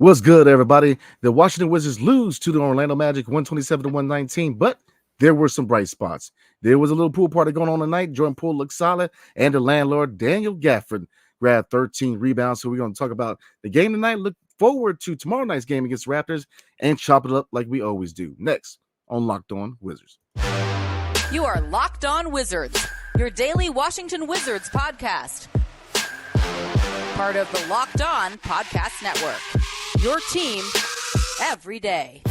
What's good, everybody? The Washington Wizards lose to the Orlando Magic 127-119, but there were some bright spots. There was a little pool party going on tonight. Jordan Poole looked solid, and the landlord, Daniel Gafford, grabbed 13 rebounds. So we're going to talk about the game tonight. Look forward to tomorrow night's game against the Raptors and chop it up like we always do. Next on Locked On Wizards. You are Locked On Wizards, your daily Washington Wizards podcast. Part of the Locked On Podcast Network. Your team every day.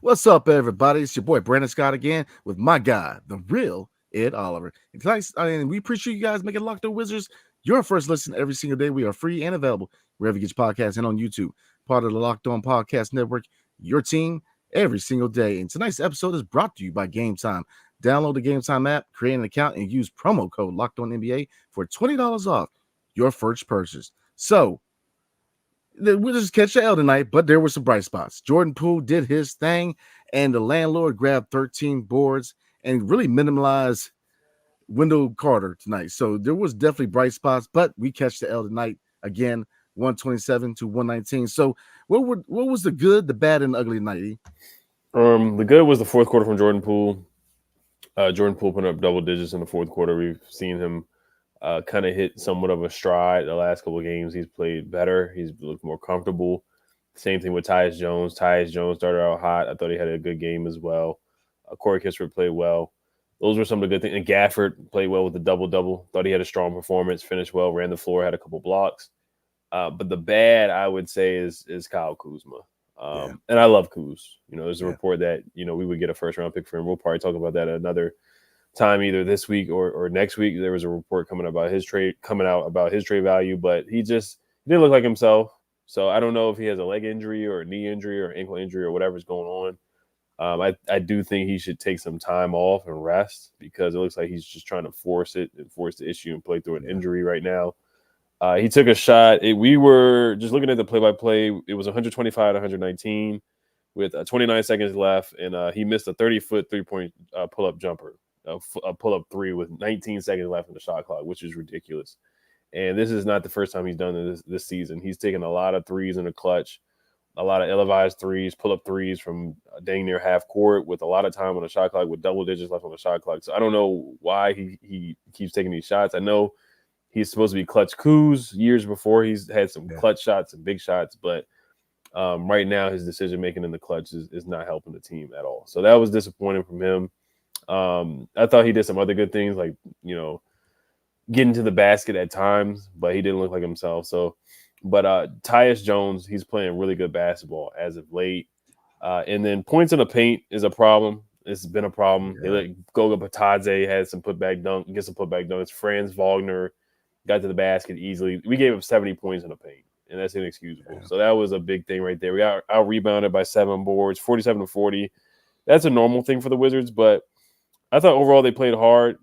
What's up, everybody? It's your boy Brandon Scott again with my guy, the real Ed Oliver. And tonight, we appreciate you guys making Locked On Wizards your first listen every single day. We are free and available wherever you get your podcasts and on YouTube. Part of the Locked On Podcast Network, your team every single day. And tonight's episode is brought to you by Gametime. Download the Gametime app, create an account, and use promo code LOCKEDONNBA for $20 off your first purchase. So, we'll just catch the L tonight, but there were some bright spots. Jordan Poole did his thing, and the landlord grabbed 13 boards and really minimalized Wendell Carter tonight. So there was definitely bright spots, but we catch the L tonight again, 127-119. So what was the good, the bad, and the ugly tonight? The good was the fourth quarter from Jordan Poole. Jordan Poole put up double digits in the fourth quarter. We've seen him kind of hit somewhat of a stride. The last couple of games, he's played better. He's looked more comfortable. Same thing with Tyus Jones. Tyus Jones started out hot. I thought he had a good game as well. Corey Kispert played well. Those were some of the good things. And Gafford played well with the double-double. Thought he had a strong performance, finished well, ran the floor, had a couple blocks. But the bad, I would say, is Kyle Kuzma. And I love Kuz. There's a report that, we would get a first-round pick for him. We'll probably talk about that another time, either this week or next week. There was a report coming out about his trade value, but he didn't look like himself. So I don't know if he has a leg injury or a knee injury or ankle injury or whatever's going on. I do think he should take some time off and rest, because it looks like he's just trying to force the issue and play through an injury right now. He took a shot. We were just looking at the play-by-play. It was 125-119 with 29 seconds left, and he missed a 30-foot three-point pull-up jumper, a pull-up three with 19 seconds left in the shot clock, which is ridiculous. And this is not the first time he's done this season. He's taken a lot of threes in the clutch, a lot of ill-advised threes, pull-up threes from dang near half court with a lot of time on the shot clock, with double digits left on the shot clock. So I don't know why he keeps taking these shots. I know he's supposed to be clutch Kuz. Years before, he's had some clutch shots and big shots, but right now his decision-making in the clutch is not helping the team at all. So that was disappointing from him. I thought he did some other good things, like, getting to the basket at times, but he didn't look like himself. So, but Tyus Jones, he's playing really good basketball as of late. And then points in the paint is a problem. It's been a problem. They let Goga Patadze had some putback dunks. Franz Wagner got to the basket easily. We gave him 70 points in the paint, and that's inexcusable. So that was a big thing right there. We got out-rebounded by 7 boards, 47-40. That's a normal thing for the Wizards, but I thought overall they played hard,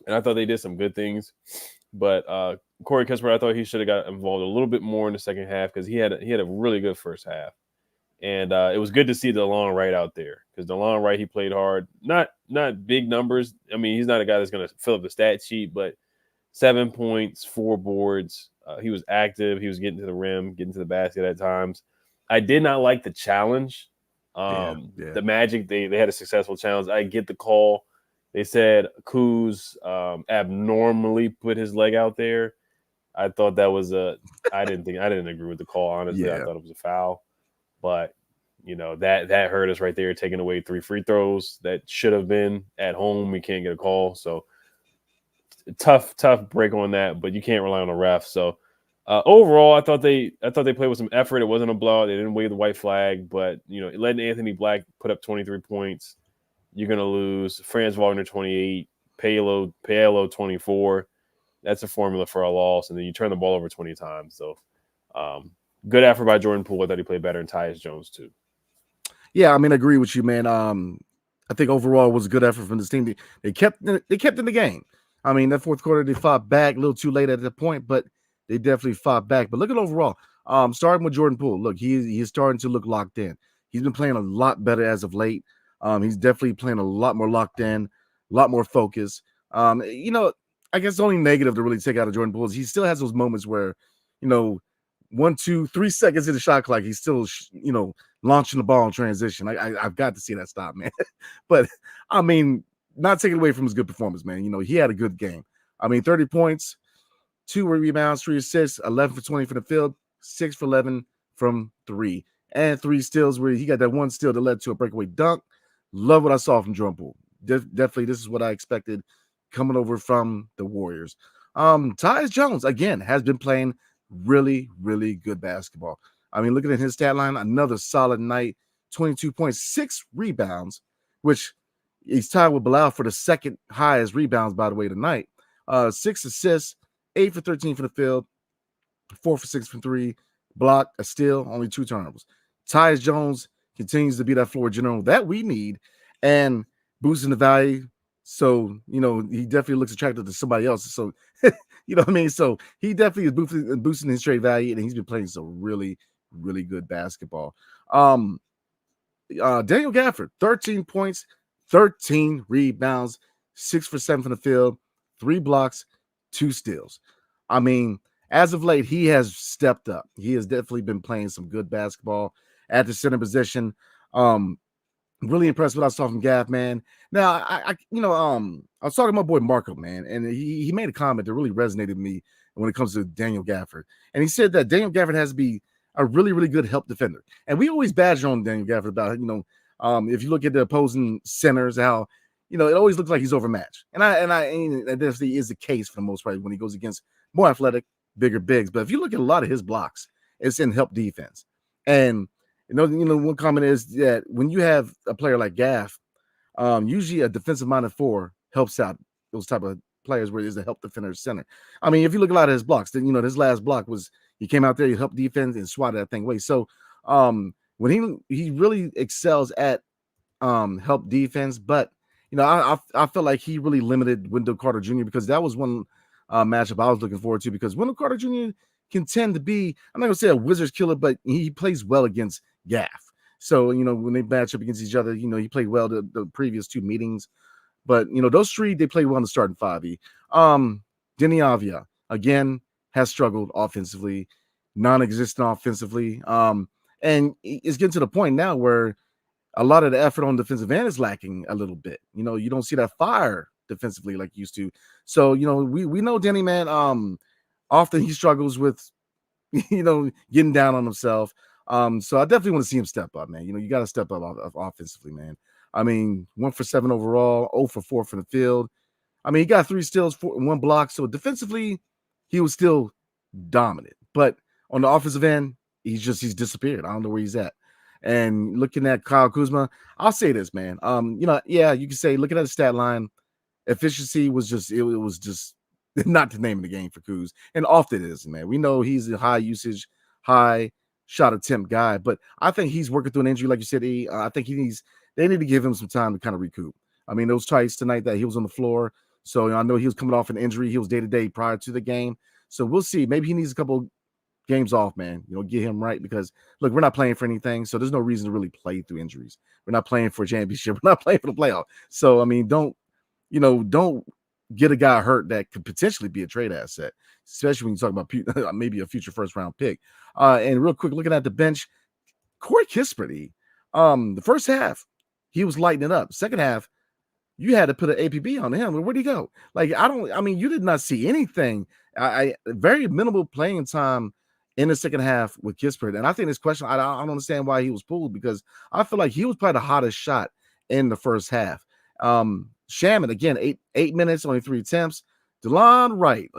and I thought they did some good things. But Corey Kispert, I thought he should have got involved a little bit more in the second half, because he had a really good first half. And it was good to see DeLon Wright out there, because DeLon Wright, he played hard. Not big numbers. I mean, he's not a guy that's going to fill up the stat sheet, but 7 points, 4 boards. He was active. He was getting to the rim, getting to the basket at times. I did not like the challenge. The Magic, they had a successful challenge. I get the call. They said Kuz abnormally put his leg out there. I thought that was I didn't agree with the call, honestly. I thought it was a foul. But, that hurt us right there, taking away 3 free throws that should have been at home. We can't get a call. So tough break on that, but you can't rely on the ref. So overall, I thought they played with some effort. It wasn't a blowout. They didn't wave the white flag, but letting Anthony Black put up 23 points, you're gonna lose. Franz Wagner 28, Paolo 24. That's a formula for a loss, and then you turn the ball over 20 times. So good effort by Jordan Poole. I thought he played better than Tyus Jones too. Yeah, I mean, I agree with you, man. I think overall it was a good effort from this team. They kept in the game. I mean, that fourth quarter they fought back a little too late at that point, but they definitely fought back. But look at overall. Starting with Jordan Poole, look, he's starting to look locked in. He's been playing a lot better as of late. He's definitely playing a lot more locked in, a lot more focused. I guess the only negative to really take out of Jordan Poole is he still has those moments where, 1, 2, 3 seconds in the shot clock, he's still, launching the ball in transition. I've got to see that stop, man. But I mean, not taking away from his good performance, man. He had a good game. 30 points, 2 rebounds, 3 assists, 11 for 20 from the field, 6 for 11 from 3, and 3 steals where he got that one steal that led to a breakaway dunk. Love what I saw from Jordan Poole. Definitely, this is what I expected coming over from the Warriors. Tyus Jones, again, has been playing really, really good basketball. Looking at his stat line, another solid night, 22.6 rebounds, which he's tied with Bilal for the second highest rebounds, by the way, tonight. 6 assists, 8 for 13 from the field, 4 for 6 from 3, block, a steal, only 2 turnovers. Tyus Jones continues to be that floor general that we need and boosting the value. So, he definitely looks attractive to somebody else. So, you know what I mean? So he definitely is boosting his trade value, and he's been playing some really, really good basketball. Daniel Gafford, 13 points, 13 rebounds, 6 for 7 from the field, 3 blocks, 2 steals. As of late, he has stepped up. He has definitely been playing some good basketball at the center position. Really impressed with what I saw from Gaff, man. Now, I was talking to my boy Marco, man, and he made a comment that really resonated with me when it comes to Daniel Gafford. And he said that Daniel Gafford has to be a really, really good help defender. And we always badger on Daniel Gafford about, if you look at the opposing centers, how, it always looks like he's overmatched. And that definitely is the case for the most part when he goes against more athletic, bigger bigs. But if you look at a lot of his blocks, it's in help defense. And one comment is that when you have a player like Gaff, usually a defensive-minded 4 helps out those type of players where there's a help defender center. If you look at a lot of his blocks, then his last block was he came out there, he helped defense and swatted that thing away. So when he really excels at help defense, but I felt like he really limited Wendell Carter Jr. because that was one matchup I was looking forward to because Wendell Carter Jr. can tend to be, I'm not gonna say a Wizards killer, but he plays well against Gaff. So, when they match up against each other, he played well the previous 2 meetings. But, those 3, they played well in the starting 5E. Denny Avia, again, has struggled offensively, non-existent offensively. And it's getting to the point now where a lot of the effort on defensive end is lacking a little bit. You don't see that fire defensively like you used to. So, we know Denny, man, often he struggles with, getting down on himself. So I definitely want to see him step up, man. You got to step up offensively, man. 1 for 7 overall, 0 for 4 from the field. He got 3 steals, 1 block. So defensively, he was still dominant. But on the offensive end, he's disappeared. I don't know where he's at. And looking at Kyle Kuzma, I'll say this, man. You can say looking at the stat line, efficiency was just not the name of the game for Kuz. And often it is, man. We know he's a high usage, high shot attempt guy, but I think he's working through an injury, like you said. I think they need to give him some time to kind of recoup. Those twice tonight that he was on the floor, so I know he was coming off an injury. He was day-to-day prior to the game, so we'll see. Maybe he needs a couple games off, man. Get him right because look, we're not playing for anything, so there's no reason to really play through injuries. We're not playing for a championship. We're not playing for the playoff. So don't get a guy hurt that could potentially be a trade asset, especially when you talk about maybe a future first-round pick. And real quick, looking at the bench, Corey Kispert, the first half, he was lighting it up. Second half, you had to put an APB on him. Where'd he go? You did not see anything. Very minimal playing time in the second half with Kispert. And I think this question, I don't understand why he was pulled because I feel like he was probably the hottest shot in the first half. Shaman, again, 8 minutes, only 3 attempts. DeLon Wright,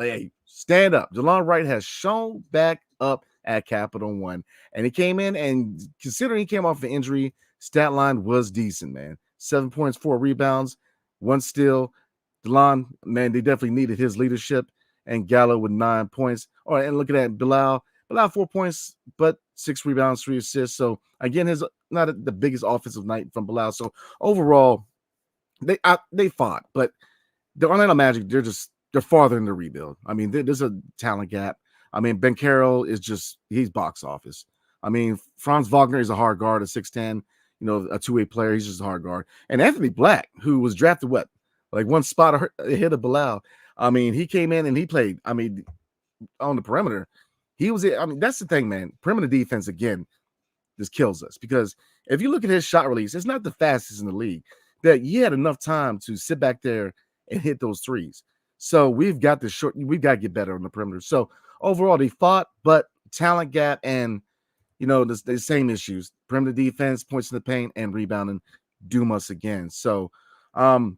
stand up. DeLon Wright has shown back up at Capital One. And he came in, and considering he came off an injury, stat line was decent, man. 7 points, 4 rebounds, 1 steal. DeLon, man, they definitely needed his leadership. And Gallo with 9 points. And looking at Bilal 4 points, but 6 rebounds, 3 assists. So, again, his not the biggest offensive night from Bilal. So, overall, they fought, but the Orlando Magic, they're farther in the rebuild. There's a talent gap. Ben Carroll is he's box office. I mean, Franz Wagner is a hard guard at 6'10", a two-way player. He's just a hard guard. And Anthony Black, who was drafted, like one spot ahead of Bilal. I mean, he came in and he played, on the perimeter. That's the thing, man. Perimeter defense, again, just kills us because if you look at his shot release, it's not the fastest in the league. That he had enough time to sit back there and hit those threes. So we've got to get better on the perimeter. So overall, they fought, but talent gap and the same issues: perimeter defense, points in the paint, and rebounding doom us again. So we're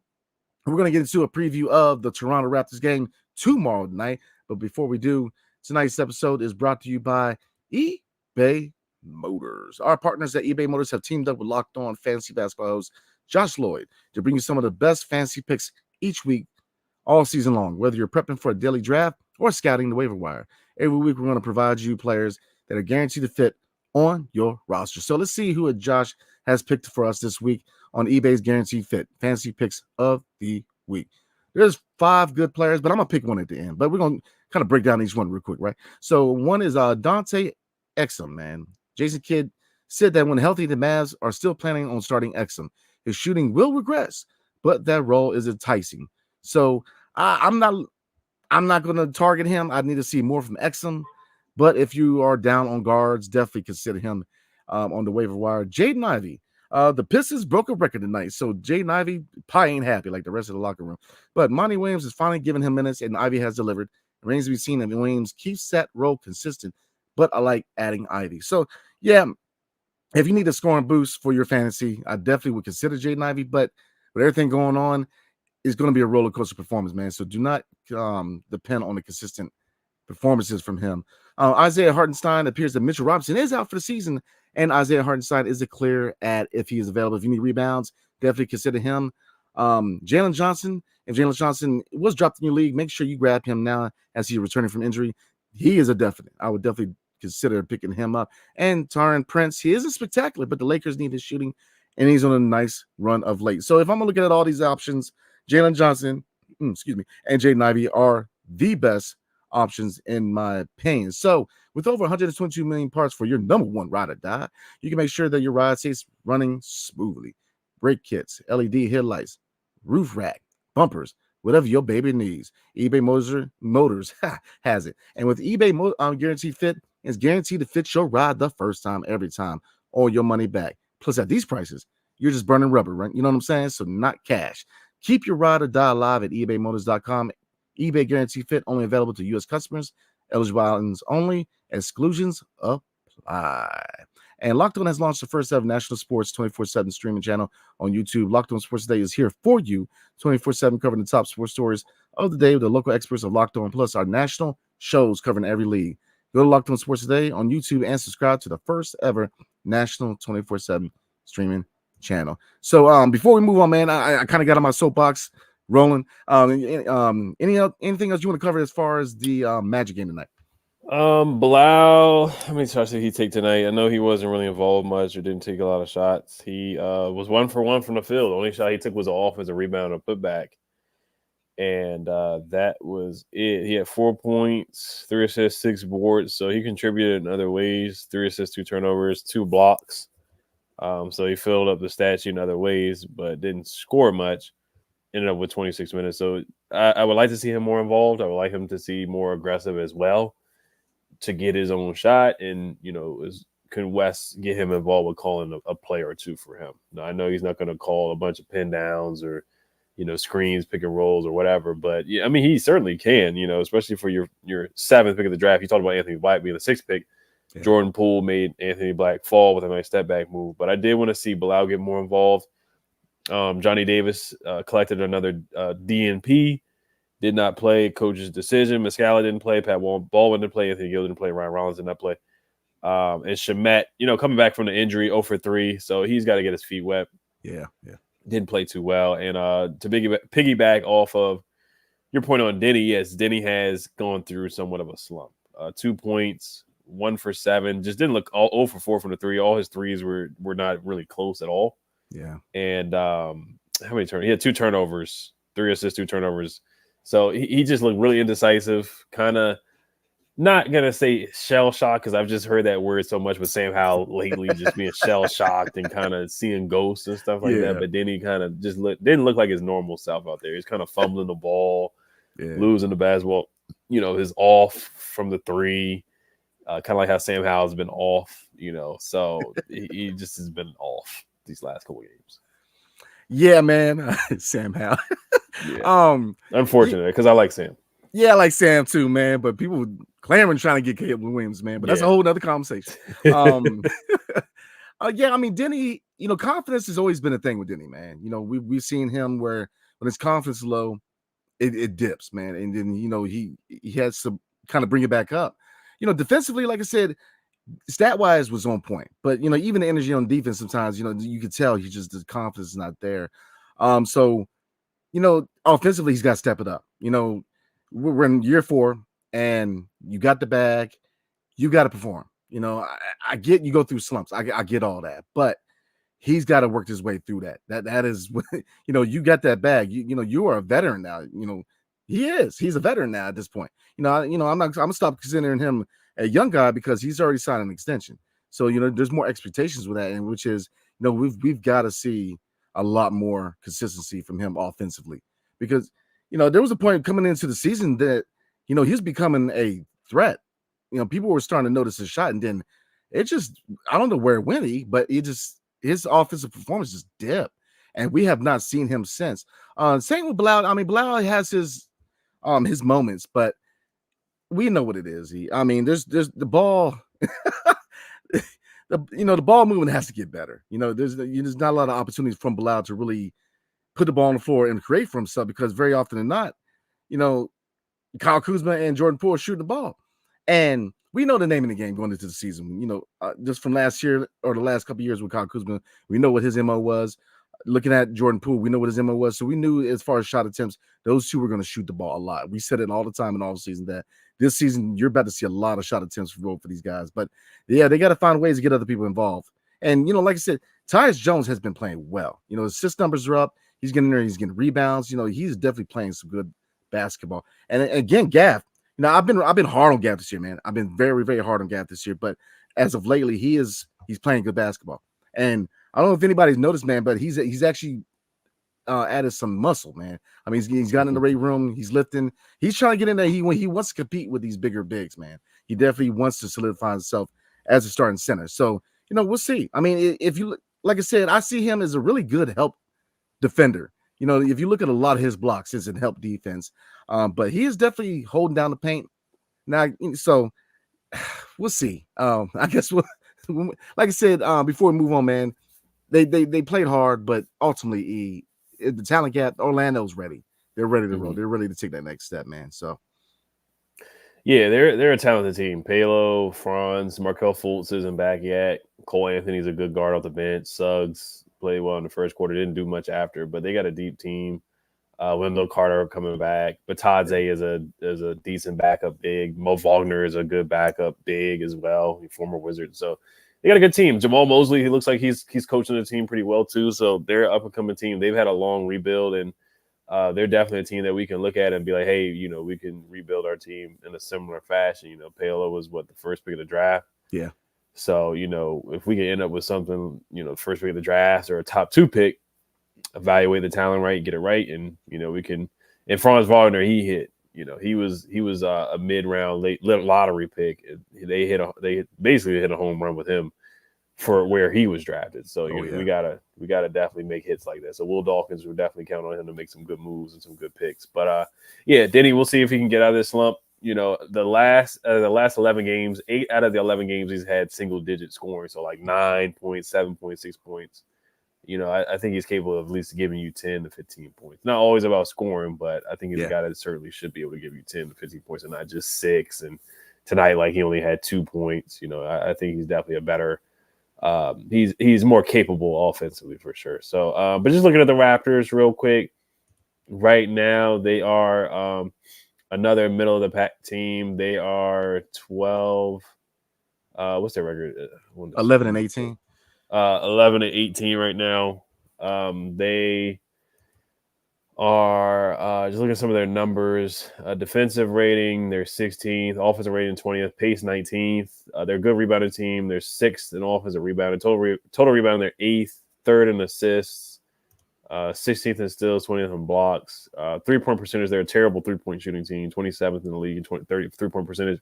gonna get into a preview of the Toronto Raptors game tomorrow night. But before we do, tonight's episode is brought to you by eBay Motors. Our partners at eBay Motors have teamed up with Locked On Fantasy Basketball host Josh Lloyd to bring you some of the best fantasy picks each week, all season long. Whether you're prepping for a daily draft or scouting the waiver wire, every week we're going to provide you players that are guaranteed to fit on your roster. So let's see who Josh has picked for us this week on eBay's Guaranteed Fit Fantasy Picks of the Week. There's 5 good players, but I'm going to pick one at the end. But we're going to kind of break down each one real quick, right? So one is Dante Exum, man. Jason Kidd said that when healthy, the Mavs are still planning on starting Exum. His shooting will regress, but that role is enticing. So I'm not going to target him. I need to see more from Exum. But if you are down on guards, definitely consider him on the waiver wire. Jaden Ivey. The Pistons broke a record tonight, so Jaden Ivey probably ain't happy like the rest of the locker room. But Monty Williams is finally giving him minutes, and Ivey has delivered. It remains to be seen if Williams keeps that role consistent, but I like adding Ivey. So, yeah, if you need a scoring boost for your fantasy, I definitely would consider Jaden Ivey, but with everything going on, it's going to be a roller coaster performance, man. So do not depend on the consistent performances from him. Isaiah Hartenstein appears that Mitchell Robinson is out for the season, and Isaiah Hartenstein is a clear add if he is available. If you need rebounds, definitely consider him. Jalen Johnson, if Jalen Johnson was dropped in your league, make sure you grab him now as he's returning from injury. He is a definite. I would definitely consider picking him up. And Taurean Prince, he isn't spectacular, but the Lakers need his shooting, and he's on a nice run of late. So if I'm looking at all these options, Jalen Johnson, and Jaden Ivey are the best options in my opinion. So with over 122 million parts for your number one ride or die, you can make sure that your ride stays running smoothly. Brake kits, LED headlights, roof rack, bumpers, whatever your baby needs. eBay Motors has it. And with eBay Guaranteed Fit, it's guaranteed to fit your ride the first time, every time, or your money back. Plus, at these prices, you're just burning rubber, right? You know what I'm saying? So not cash. Keep your ride or die alive at ebaymotors.com. eBay Guaranteed Fit only available to U.S. customers. Eligible items only. Exclusions apply. And Locked On has launched the first ever national sports 24/7 streaming channel on YouTube. Locked On Sports Today is here for you 24/7, covering the top sports stories of the day with the local experts of Locked On, plus our national shows covering every league. Go to Locked On Sports Today on YouTube and subscribe to the first ever national 24/7 streaming channel. So before we move on, man, I kind of got on my soapbox rolling. Anything else you want to cover as far as the Magic game tonight? Bilal, how many shots did he take tonight? I know he wasn't really involved much or didn't take a lot of shots. He was 1 for 1 from the field. The only shot he took was an offensive rebound or putback. And that was it. He had 4 points, 3 assists, 6 boards. So he contributed in other ways: 3 assists, 2 turnovers, 2 blocks. So he filled up the stat sheet in other ways, but didn't score much. Ended up with 26 minutes. So I would like to see him more involved. I would like him to see more aggressive as well to get his own shot. And, can Wes get him involved with calling a play or two for him? Now, I know he's not going to call a bunch of pin downs or, screens, pick and rolls or whatever. But, yeah, I mean, he certainly can, especially for your 7th pick of the draft. You talked about Anthony Black being the 6th pick. Yeah. Jordan Poole made Anthony Black fall with a nice step back move. But I did want to see Bilal get more involved. Johnny Davis collected another DNP, did not play. Coach's decision. Muscala didn't play. Pat Baldwin didn't play. Anthony Gill didn't play. Ryan Rollins did not play. And Shamet, coming back from the injury, 0 for 3. So he's got to get his feet wet. Yeah. Didn't play too well. And to piggyback off of your point on Denny, yes, Denny has gone through somewhat of a slump. 2 points, 1 for 7. Just didn't look 0 for 4 from the 3. All his threes were not really close at all. Yeah. And how many turnovers? He had 2 turnovers, 3 assists, 2 turnovers. So he just looked really indecisive, kind of not gonna say shell shock because I've just heard that word so much with Sam Howell lately, just being shell shocked and kind of seeing ghosts and stuff like that. But then he kind of just didn't look like his normal self out there. He's kind of fumbling the ball, losing the basketball. His off from the three, kind of like how Sam Howell's been off. So he just has been off these last couple games. Yeah, man, Sam Howell. Unfortunate because I like Sam. Yeah, I like Sam too, man. But people clamoring trying to get Caleb Williams, man. But that's a whole other conversation. Yeah, I mean, Denny, confidence has always been a thing with Denny, man. We've seen him where when his confidence is low, it dips, man. And then, he has to kind of bring it back up. Defensively, like I said, stat-wise was on point. But, even the energy on defense sometimes, you could tell the confidence is not there. So, offensively, he's got to step it up. We're in year 4 and you got the bag, you got to perform. I get you go through slumps. I get all that, but he's got to work his way through that. That is, you got that bag. You are a veteran now. He's a veteran now at this point. I'm gonna stop considering him a young guy because he's already signed an extension. So, there's more expectations with that, and which is, we've got to see a lot more consistency from him offensively because, there was a point coming into the season that, he's becoming a threat. People were starting to notice his shot, and then it just, I don't know where it went, but his offensive performance just dipped, and we have not seen him since. Same with Bilal. I mean, Bilal has his moments, but we know what it is. There's the ball. The ball movement has to get better. There's not a lot of opportunities from Bilal to really put the ball on the floor and create for himself because very often than not, Kyle Kuzma and Jordan Poole are shooting the ball. And we know the name of the game going into the season. Just from last year or the last couple of years with Kyle Kuzma, we know what his MO was. Looking at Jordan Poole, we know what his MO was. So we knew as far as shot attempts, those two were going to shoot the ball a lot. We said it all the time in all season that this season you're about to see a lot of shot attempts for these guys. But yeah, they got to find ways to get other people involved. And, like I said, Tyus Jones has been playing well. His assist numbers are up. He's getting there. He's getting rebounds. He's definitely playing some good basketball. And again, Gaff, I've been hard on Gaff this year, man. I've been very, very hard on Gaff this year. But as of lately, he's playing good basketball. And I don't know if anybody's noticed, man, but he's actually added some muscle, man. I mean, he's gotten in the weight room. He's lifting. He's trying to get in there. He wants to compete with these bigger bigs, man. He definitely wants to solidify himself as a starting center. So, we'll see. I mean, if you like I said, I see him as a really good help defender. If you look at a lot of his blocks, it's in help defense. But he is definitely holding down the paint now. So we'll see. I guess like I said, before we move on, man, they played hard, but ultimately the talent gap, Orlando's ready. They're ready to roll. They're ready to take that next step, man. So yeah, they're a talented team. Palo, Franz, Markel Fultz isn't back yet. Cole Anthony's a good guard off the bench. Suggs played well in the first quarter, didn't do much after, but they got a deep team. Wendell Carter coming back. Batadze is a decent backup big. Mo Wagner is a good backup big as well, former Wizard. So they got a good team. Jamal Mosley, he looks like he's coaching the team pretty well too. So they're an up-and-coming team. They've had a long rebuild, and they're definitely a team that we can look at and be like, hey, we can rebuild our team in a similar fashion. Paolo was the first pick of the draft. Yeah. So, if we can end up with something, first pick of the draft or a top 2 pick, evaluate the talent right, get it right, and we can. And Franz Wagner, he hit. He was a mid-round late lottery pick. They basically hit a home run with him for where he was drafted. So we gotta definitely make hits like that. So Will Dawkins, we're definitely counting on him to make some good moves and some good picks. But Denny, we'll see if he can get out of this slump. The last 11 games, 8 out of the 11 games he's had single-digit scoring, so like 9 points, 7.6 points. I think he's capable of at least giving you 10 to 15 points. Not always about scoring, but I think he's a guy that certainly should be able to give you 10 to 15 points and not just 6. And tonight, he only had 2 points. I think he's definitely a better he's more capable offensively for sure. So, but just looking at the Raptors real quick, right now they are another middle of the pack team. They are 12. What's their record? 11 and 18. 11 and 18 right now. They are just look at some of their numbers. Defensive rating, they're 16th. Offensive rating, 20th. Pace, 19th. They're a good rebounding team. They're 6th in offensive rebounding. Total rebounding, they're 8th. 3rd in assists. 16th in steals, 20th in blocks. 3-point percentage, they're a terrible 3-point shooting team. 27th in the league, 30 3-point percentage.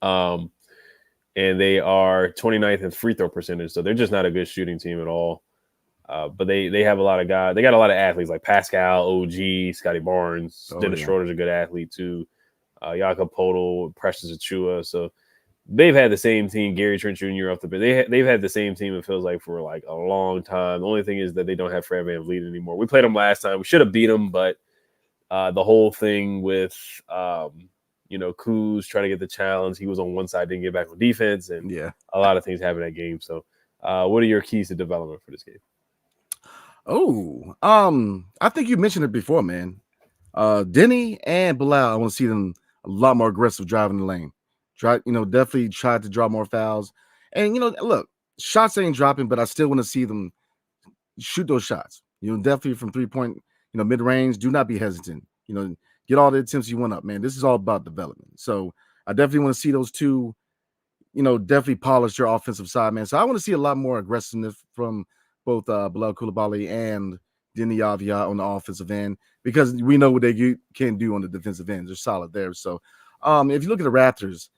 And they are 29th in free throw percentage. So they're just not a good shooting team at all. But they have a lot of guys. They got a lot of athletes like Pascal, OG, Scotty Barnes. Dennis Schroeder's a good athlete too. Jakob Poeltl, Precious Achua. So they've had the same team. Gary Trent Jr. off the bench. They've had the same team. It feels like for like a long time. The only thing is that they don't have Fred VanVleet anymore. We played them last time. We should have beat them, but the whole thing with Kuz trying to get the challenge. He was on one side, didn't get back on defense, and a lot of things happened in that game. So, what are your keys to development for this game? Oh, I think you mentioned it before, man. Denny and Bilal, I want to see them a lot more aggressive driving the lane. Definitely try to draw more fouls. And look, shots ain't dropping, but I still want to see them shoot those shots. Definitely from 3-point, mid range. Do not be hesitant. Get all the attempts you want up, man. This is all about development. So I definitely want to see those two, definitely polish your offensive side, man. So I want to see a lot more aggressiveness from both Bilal Coulibaly and Denny Avia on the offensive end, because we know what they can do on the defensive end. They're solid there. So if you look at the Raptors,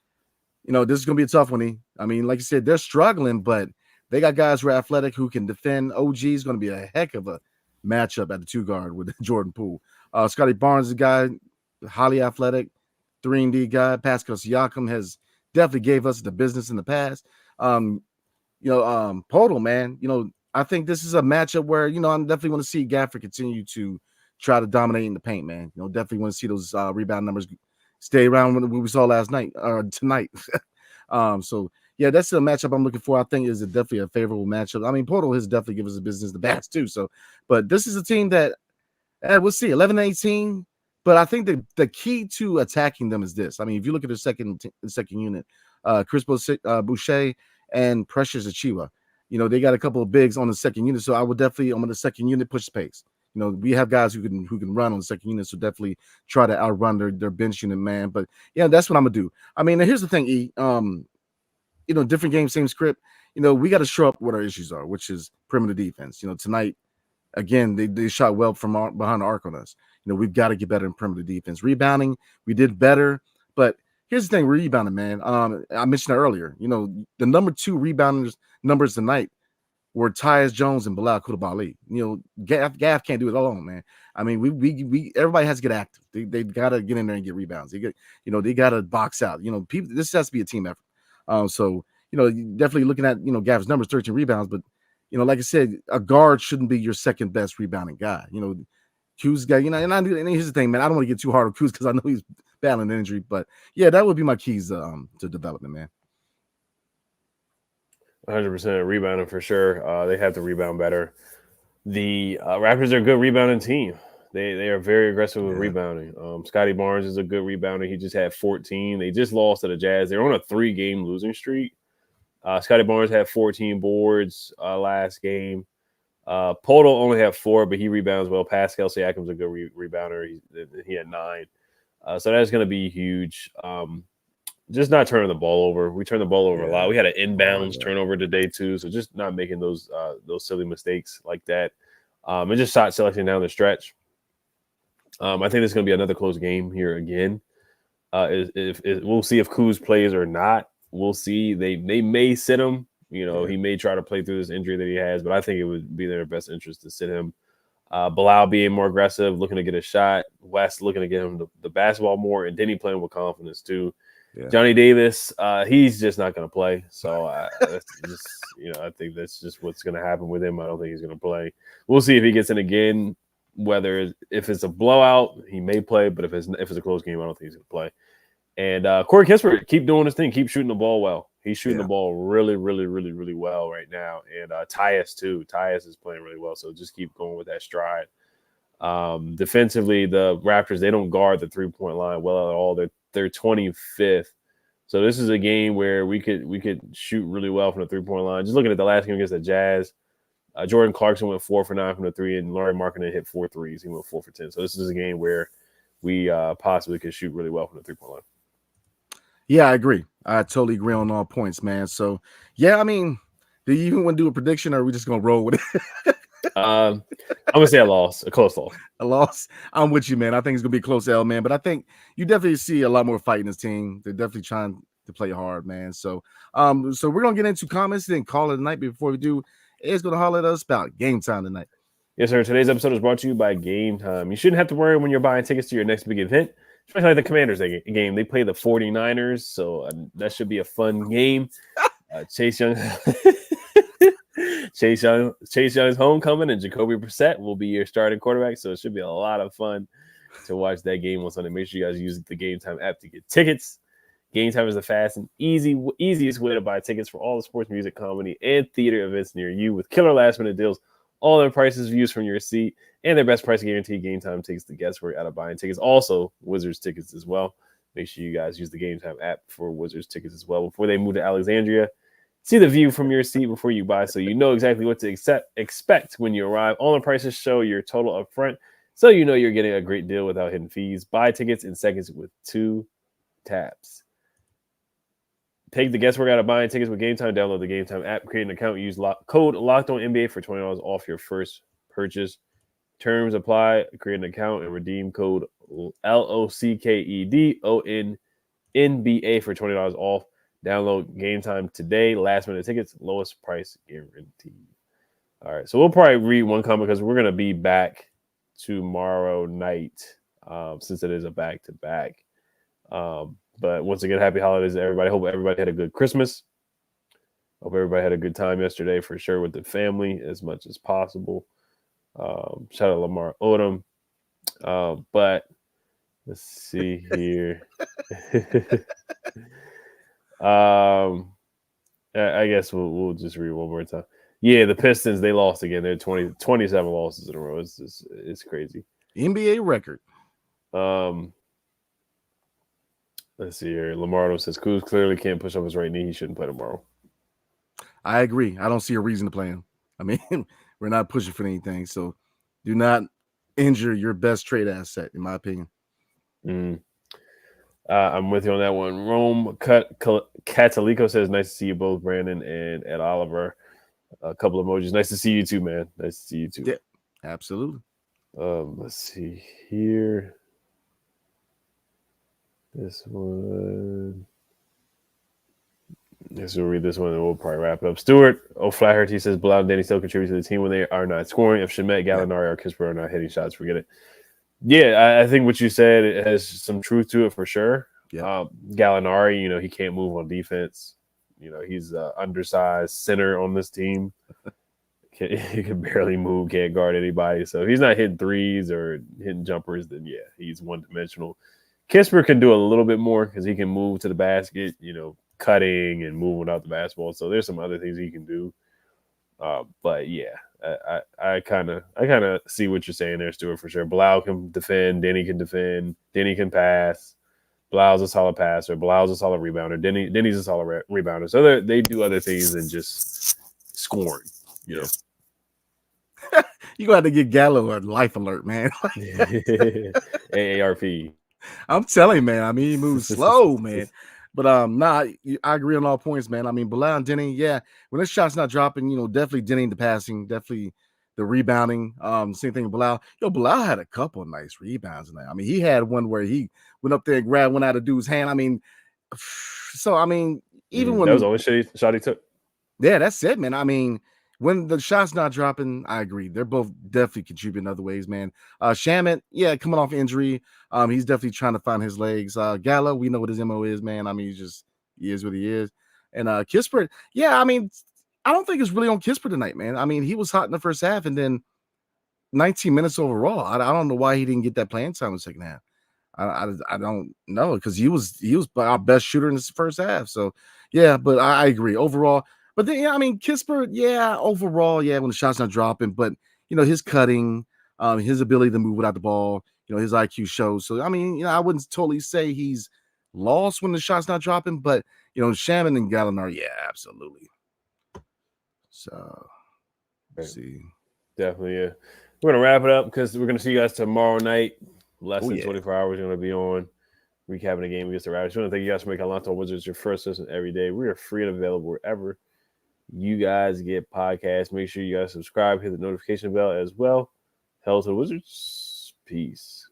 this is going to be a tough one. I mean, like you said, they're struggling, but they got guys who are athletic who can defend. OG is going to be a heck of a matchup at the 2-guard with Jordan Poole. Scotty Barnes is a guy, highly athletic, 3-and-D guy. Pascal Siakam has definitely gave us the business in the past. Poeltl, man, I think this is a matchup where, I definitely want to see Gafford continue to try to dominate in the paint, man. Definitely want to see those rebound numbers stay around what we saw last night or tonight. So, yeah, that's a matchup I'm looking for. I think is definitely a favorable matchup. I mean, Poeltl has definitely given us the business the bats too. So, but this is a team that we'll see 11-18. But I think the key to attacking them is this. I mean, if you look at the second unit, Chris Boucher and Precious Achiuwa, they got a couple of bigs on the second unit. So I would definitely on the second unit push pace. We have guys who can run on the second unit, so definitely try to outrun their bench unit, man. But yeah, that's what I'm gonna do. I mean, here's the thing, E. Different game, same script. We got to show up what our issues are, which is perimeter defense. Tonight, again, they shot well from behind the arc on us. We've got to get better in perimeter defense. Rebounding, we did better, but here's the thing: rebounding, man. I mentioned it earlier. The number 2 rebounders numbers tonight were Tyus Jones and Bilal Coulibaly. Gaff can't do it alone, man. I mean, we everybody has to get active. They got to get in there and get rebounds. They got to box out. People. This has to be a team effort. So definitely looking at Gaff's numbers, 13 rebounds, but like I said, a guard shouldn't be your second best rebounding guy. Q's guy. And here's the thing, man. I don't want to get too hard on Q's because I know he's battling an injury, but yeah, that would be my keys to development, man. 100% rebounding for sure. They have to rebound better. The Raptors are a good rebounding team. They are very aggressive with rebounding. Scotty Barnes is a good rebounder. He just had 14. They just lost to the Jazz. They're on a 3-game losing streak. Scotty Barnes had 14 boards last game. Poeltl only had 4, but he rebounds well. Pascal Siakam's a good rebounder. He had 9. So that's going to be huge. Just not turning the ball over. We turned the ball over a lot. We had an inbounds turnover today too. So just not making those silly mistakes like that. And just shot selection down the stretch. I think this is going to be another close game here again. We'll see if Kuz plays or not. We'll see. They may sit him. He may try to play through this injury that he has, but I think it would be in their best interest to sit him. Bilal being more aggressive, looking to get a shot. West looking to get him the basketball more, and Denny playing with confidence too. Yeah. Johnny Davis, he's just not going to play. So that's just, I think that's just what's going to happen with him. I don't think he's going to play. We'll see if he gets in again. If it's a blowout, he may play, but if it's a close game, I don't think he's going to play. And Corey Kispert, keep doing his thing, keep shooting the ball well. He's shooting the ball really, really, really, really well right now. And Tyus too. Tyus is playing really well. So just keep going with that stride. Defensively, the Raptors, they don't guard the 3-point line well at all. They're 25th. So this is a game where we could shoot really well from the 3-point line. Just looking at the last game against the Jazz, Jordan Clarkson went 4 for 9 from the 3, and Lauri Markkanen hit 4 threes. He went 4 for 10. So this is a game where we possibly could shoot really well from the 3-point line. Yeah, I agree. I totally agree on all points, man. So, yeah, I mean, do you even want to do a prediction, or are we just going to roll with it? I'm going to say a close loss. A loss. I'm with you, man. I think it's going to be a close L, man. But I think you definitely see a lot more fight in this team. They're definitely trying to play hard, man. So we're going to get into comments and call it a night. But before we do, Ed's going to holler at us about game time tonight. Yes, sir. Today's episode is brought to you by Gametime. You shouldn't have to worry when you're buying tickets to your next big event, especially like the Commanders game. They play the 49ers, so that should be a fun game. Chase Young Young's homecoming, and Jacoby Brissett will be your starting quarterback, so it should be a lot of fun to watch that game on Sunday. Make sure you guys use the Gametime app to get tickets. Gametime is the fast and easiest way to buy tickets for all the sports, music, comedy, and theater events near you with killer last-minute deals. All their prices views from your seat, and their best price guarantee. Gametime takes the guesswork out of buying tickets. Also, Wizards tickets as well. Make sure you guys use the Gametime app for Wizards tickets as well. Before they move to Alexandria, see the view from your seat before you buy, so you know exactly what to expect when you arrive. All the prices show your total up front, so you know you're getting a great deal without hidden fees. Buy tickets in seconds with 2 taps. Take the guesswork out of buying tickets with Gametime. Download the Gametime app, create an account, use code LOCKEDONNBA for $20 off your first purchase. Terms apply. Create an account and redeem code LOCKEDONNBA for $20 off. Download Gametime today. Last minute tickets, lowest price guaranteed. All right, so we'll probably read one comment because we're going to be back tomorrow night since it is a back-to-back. But once again, happy holidays to everybody. Hope everybody had a good Christmas. Hope everybody had a good time yesterday for sure with the family as much as possible. Shout out Lamar Odom. But let's see here. I guess we'll just read one more time. Yeah, the Pistons, they lost again. They're 27 losses in a row. It's crazy. NBA record. Let's see here. Lamardo says Kuz clearly can't push up his right knee. He shouldn't play tomorrow. I agree. I don't see a reason to play him. I mean, we're not pushing for anything. So do not injure your best trade asset, in my opinion. I'm with you on that one. Rome Catalico says, nice to see you both, Brandon and Ed Oliver. A couple of emojis. Nice to see you too, man. Nice to see you too. Yeah, absolutely. Let's see here. This one. Yes, we'll read this one and we'll probably wrap it up. Stuart O'Flaherty says Blau and Danny still contribute to the team when they are not scoring. If Shamet, Gallinari, or Kispert are not hitting shots, forget it. Yeah, I think what you said, it has some truth to it for sure. Yeah. Gallinari, he can't move on defense. He's an undersized center on this team. He can barely move, can't guard anybody. So if he's not hitting threes or hitting jumpers, then yeah, he's one-dimensional. Kispert can do a little bit more because he can move to the basket, cutting and moving out the basketball. So there's some other things he can do. But yeah, I kind of see what you're saying there, Stuart, for sure. Blau can defend, Denny can defend, Denny can pass. Blau's a solid passer, Blau's a solid rebounder, Denny's a solid rebounder. So they do other things than just scoring, You're gonna have to get Gallo a life alert, man. AARP. I'm telling you, man. I mean, he moves slow, man. But I agree on all points, man. I mean, Bilal and Denny, yeah, when this shot's not dropping, definitely Denny the passing, definitely the rebounding. Same thing with Bilal. Bilal had a couple of nice rebounds tonight. I mean, he had one where he went up there and grabbed one out of dude's hand. I mean, so I mean, even when that was the only shot he took. Yeah, that's it, man. I mean, when the shot's not dropping, I agree. They're both definitely contributing other ways, man. Shamet, yeah, coming off injury. He's definitely trying to find his legs. Gallo, we know what his MO is, man. I mean, he is what he is. And Kispert, yeah, I mean, I don't think it's really on Kispert tonight, man. I mean, he was hot in the first half and then 19 minutes overall. I don't know why he didn't get that playing time in the second half. I don't know because he was our best shooter in the first half. So, yeah, but I agree overall. But then, I mean, Kispert, yeah, overall, yeah, when the shot's not dropping, but, his cutting, his ability to move without the ball, his IQ shows. So, I mean, I wouldn't totally say he's lost when the shot's not dropping, but, Shaman and Gallinari, yeah, absolutely. So, See. Definitely, yeah. We're going to wrap it up because we're going to see you guys tomorrow night. Less than yeah. 24 hours, you're going to be on recapping the game against the Raptors. We want to thank you guys for making Locked On Wizards your first listen every day. We are free and available wherever you guys get podcasts. Make sure you guys subscribe, hit the notification bell as well. Hell to the Wizards. Peace.